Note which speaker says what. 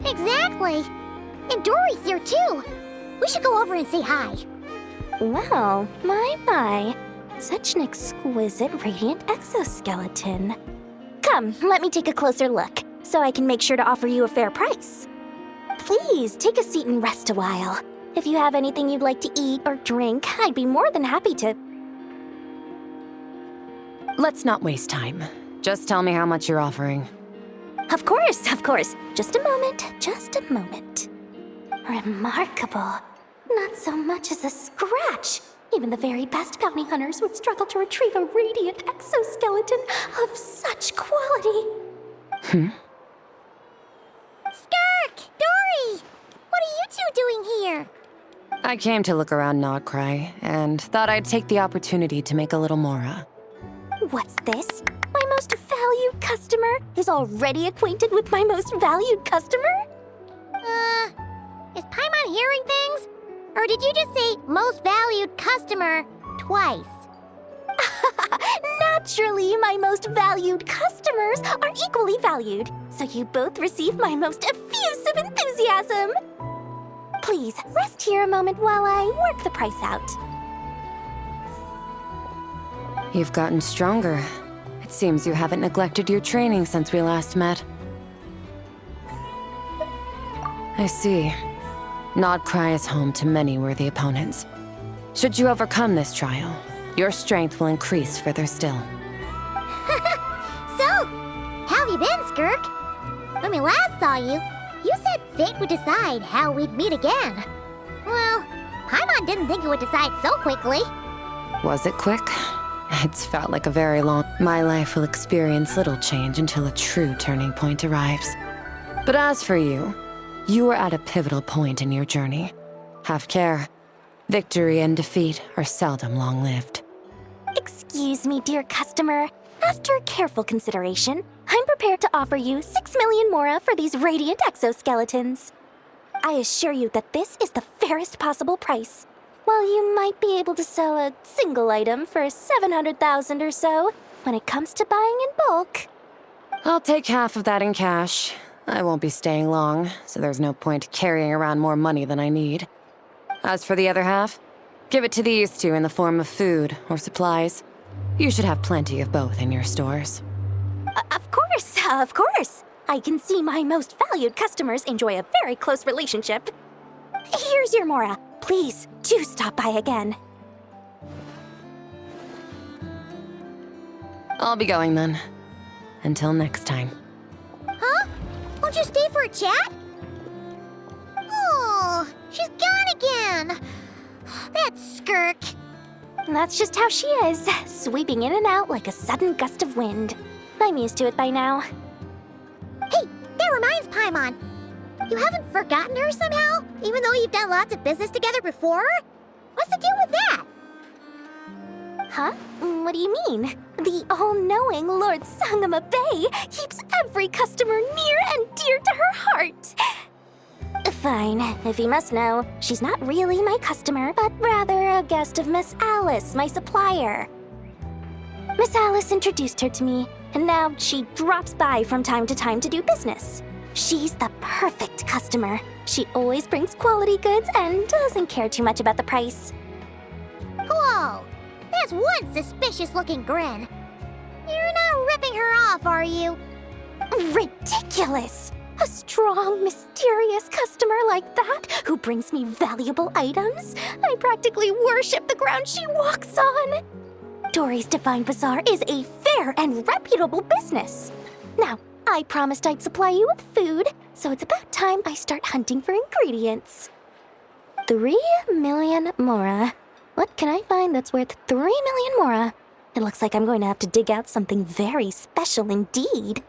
Speaker 1: Exactly. And Dory's here too. We should go over and say hi.
Speaker 2: Wow, my. Such an exquisite radiant exoskeleton. Come, let me take a closer look, so I can make sure to offer you a fair price. Please, take a seat and rest a while. If you have anything you'd like to eat or drink, I'd be more than happy to...
Speaker 3: Let's not waste time. Just tell me how much you're offering.
Speaker 2: Of course. Just a moment. Remarkable. Not so much as a scratch. Even the very best bounty hunters would struggle to retrieve a radiant exoskeleton of such quality.
Speaker 1: Skirk! Dory! What are you two doing here?
Speaker 3: I came to look around Nodcry, and thought I'd take the opportunity to make a little mora.
Speaker 2: What's this? My most valued customer is already acquainted with my most valued customer?
Speaker 1: Is Paimon hearing things? Or did you just say most valued customer twice?
Speaker 2: Naturally, my most valued customers are equally valued, so you both receive my most effusive enthusiasm. Please, rest here a moment while I work the price out.
Speaker 3: You've gotten stronger. It seems you haven't neglected your training since we last met. I see. Nodcry is home to many worthy opponents. Should you overcome this trial, your strength will increase further still.
Speaker 1: So, how have you been, Skirk? When we last saw you, you said fate would decide how we'd meet again. Well, Paimon didn't think it would decide so quickly.
Speaker 3: Was it quick? It's felt like a very long... My life will experience little change until a true turning point arrives. But as for you, you are at a pivotal point in your journey. Have care. Victory and defeat are seldom long-lived.
Speaker 2: Excuse me, dear customer. After careful consideration, I'm prepared to offer you 6 million mora for these radiant exoskeletons. I assure you that this is the fairest possible price. While you might be able to sell a single item for 700,000 or so, when it comes to buying in bulk...
Speaker 3: I'll take half of that in cash. I won't be staying long, so there's no point carrying around more money than I need. As for the other half, give it to these two in the form of food or supplies. You should have plenty of both in your stores.
Speaker 2: Of course. I can see my most valued customers enjoy a very close relationship. Here's your mora. Please, do stop by again.
Speaker 3: I'll be going then. Until next time.
Speaker 1: Huh? Won't you stay for a chat? Oh, she's gone again. That's Skirk.
Speaker 2: That's just how she is, sweeping in and out like a sudden gust of wind. I'm used to it by now.
Speaker 1: Hey, that reminds Paimon. You haven't forgotten her somehow? Even though you've done lots of business together before? What's the deal with that?
Speaker 2: Huh? What do you mean? The all-knowing Lord Sangama Bay keeps every customer near and dear to her heart. Fine, if you must know, she's not really my customer, but rather a guest of Miss Alice, my supplier. Miss Alice introduced her to me, and now she drops by from time to time to do business. She's the perfect customer. She always brings quality goods and doesn't care too much about the price.
Speaker 1: Whoa! That's one suspicious-looking grin. You're not ripping her off, are you?
Speaker 2: Ridiculous! A strong, mysterious customer like that who brings me valuable items? I practically worship the ground she walks on. Dory's Divine Bazaar is a fair and reputable business. Now, I promised I'd supply you with food, so it's about time I start hunting for ingredients. 3 million mora. What can I find that's worth 3 million mora? It looks like I'm going to have to dig out something very special indeed.